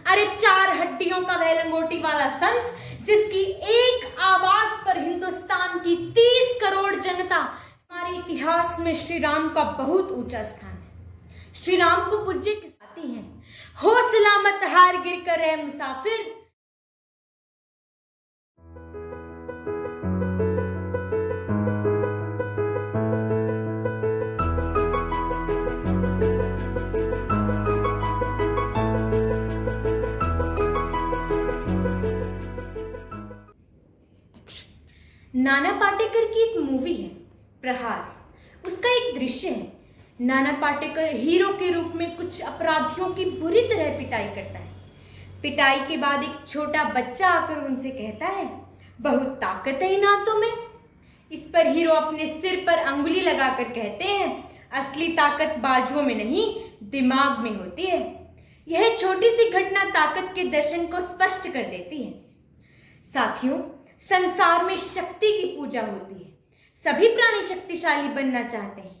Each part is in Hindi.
अरे 4 हड्डियों का वह लंगोटी वाला संत जिसकी एक आवाज पर हिंदुस्तान की 30 करोड़ जनता। हमारे इतिहास में श्री राम का बहुत ऊंचा स्थान है। श्री राम को पूज्य किसाते हैं, हो सलामत हार गिर कर रहे मुसाफिर। नाना पाटेकर की एक मूवी है प्रहार। उसका एक दृश्य है, नाना पाटेकर हीरो के रूप में कुछ अपराधियों की बुरी तरह पिटाई करता है। पिटाई के बाद एक छोटा बच्चा आकर उनसे कहता है, बहुत ताकत है इन हाथों में। इस पर हीरो अपने सिर पर अंगुली लगाकर कहते हैं, असली ताकत बाजुओं में नहीं दिमाग में होती है। यह छोटी सी घटना ताकत के दर्शन को स्पष्ट कर देती है। साथियों, संसार में शक्ति की पूजा होती है। सभी प्राणी शक्तिशाली बनना चाहते हैं,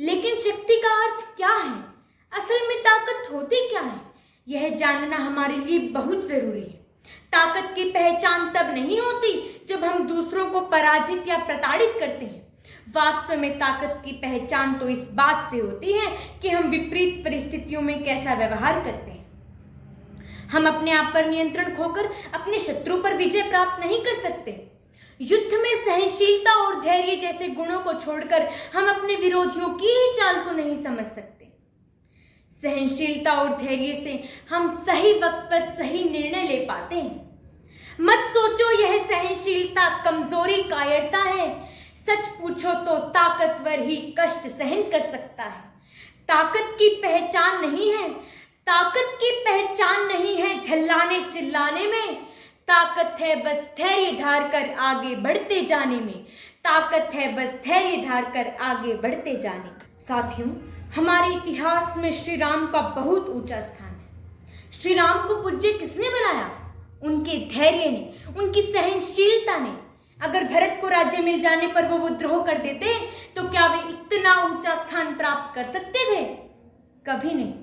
लेकिन शक्ति का अर्थ क्या है? असल में ताकत होती क्या है, यह जानना हमारे लिए बहुत जरूरी है। ताकत की पहचान तब नहीं होती जब हम दूसरों को पराजित या प्रताड़ित करते हैं। वास्तव में ताकत की पहचान तो इस बात से होती है कि हम विपरीत परिस्थितियों में कैसा व्यवहार करते हैं। हम अपने आप पर नियंत्रण खोकर अपने शत्रु पर विजय प्राप्त नहीं कर सकते। युद्ध में सहनशीलता और धैर्य जैसे गुणों को छोड़कर हम अपने विरोधियों की ही चाल को नहीं समझ सकते। सहनशीलता और धैर्य से हम सही वक्त पर सही निर्णय ले पाते हैं। मत सोचो यह सहनशीलता कमजोरी कायरता है। सच पूछो तो ताकतवर ही कष्ट सहन कर सकता है। ताकत की पहचान नहीं है झल्लाने चिल्लाने में। ताकत है बस धैर्य धार कर आगे बढ़ते जाने में। ताकत है बस धैर्य धार कर आगे बढ़ते जाने। साथियों, हमारे इतिहास में श्री राम का बहुत ऊंचा स्थान है। श्री राम को पूज्य किसने बनाया? उनके धैर्य ने, उनकी सहनशीलता ने। अगर भरत को राज्य मिल जाने पर वो विद्रोह कर देते तो क्या वे इतना ऊंचा स्थान प्राप्त कर सकते थे? कभी नहीं।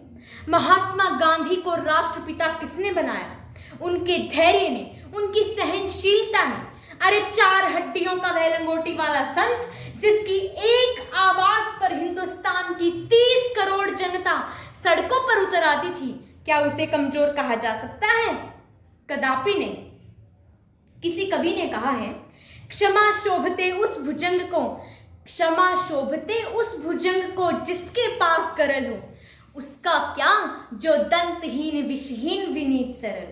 महात्मा गांधी को राष्ट्रपिता किसने बनाया? उनके धैर्य ने, उनकी सहनशीलता ने। अरे 4 हड्डियों का वह लंगोटी वाला संत जिसकी एक आवाज पर हिंदुस्तान की 30 करोड़ जनता सड़कों पर उतर आती थी, क्या उसे कमजोर कहा जा सकता है? कदापि नहीं। किसी कवि ने कहा है, क्षमा शोभते उस भुजंग को जिसके पास करल हो, उसका क्या जो दंतहीन विषहीन विनीत सरल।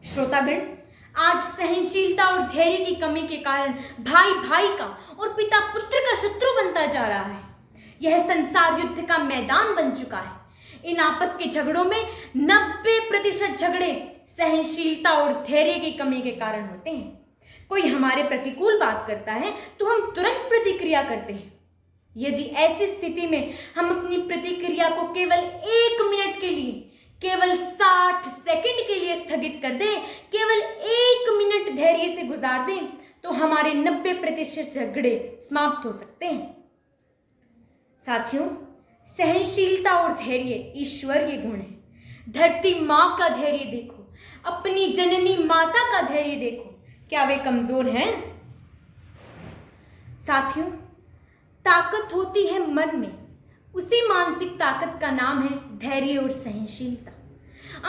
श्रोतागण, आज सहनशीलता और धैर्य की कमी के कारण भाई भाई का और पिता पुत्र का शत्रु बनता जा रहा है। यह संसार युद्ध का मैदान बन चुका है। इन आपस के झगड़ों में 90% झगड़े सहनशीलता और धैर्य की कमी के कारण होते हैं। कोई हमारे प्रतिकूल बात करता है तो हम तुरंत प्रतिक्रिया करते हैं। यदि ऐसी स्थिति में हम अपनी प्रतिक्रिया को केवल 1 मिनट के लिए, केवल 60 सेकंड के लिए स्थगित कर दें, केवल 1 मिनट धैर्य से गुजार दें, तो हमारे 90% झगड़े समाप्त हो सकते हैं। साथियों, सहनशीलता और धैर्य ईश्वरीय गुण है। धरती माँ का धैर्य देखो, अपनी जननी माता का धैर्य देखो, क्या वे कमजोर हैं? साथियों, ताकत होती है मन में। उसी मानसिक ताकत का नाम है धैर्य और सहनशीलता।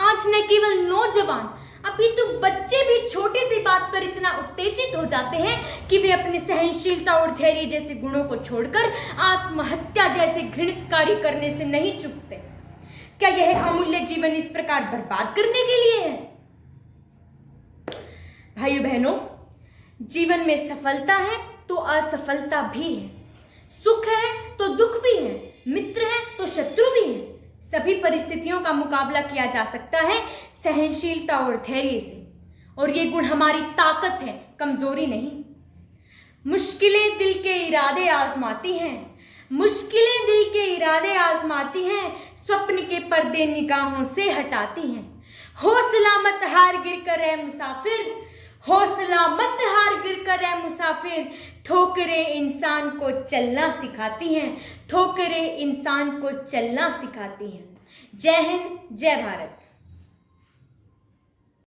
आज न केवल नौजवान, अभी तो बच्चे भी छोटी सी बात पर इतना उत्तेजित हो जाते हैं कि वे अपने सहनशीलता और धैर्य जैसे गुणों को छोड़कर आत्महत्या जैसे घृणित कार्य करने से नहीं चूकते। क्या यह अमूल्य जीवन इस प्रकार बर्बाद करने के लिए है? भाइयों बहनों, जीवन में सफलता है तो असफलता भी है, सुख है तो दुख भी है, मित्र है तो शत्रु भी है। सभी परिस्थितियों का मुकाबला किया जा सकता है सहनशीलता और धैर्य से, और ये गुण हमारी ताकत है, कमजोरी नहीं। मुश्किलें दिल के इरादे आजमाती हैं, स्वप्न के पर्दे निगाहों से हटाती हैं। हौसला मत हार गिर कर रह मुसाफिर, ठोकरें इंसान को चलना सिखाती हैं। जय हिंद, जय भारत।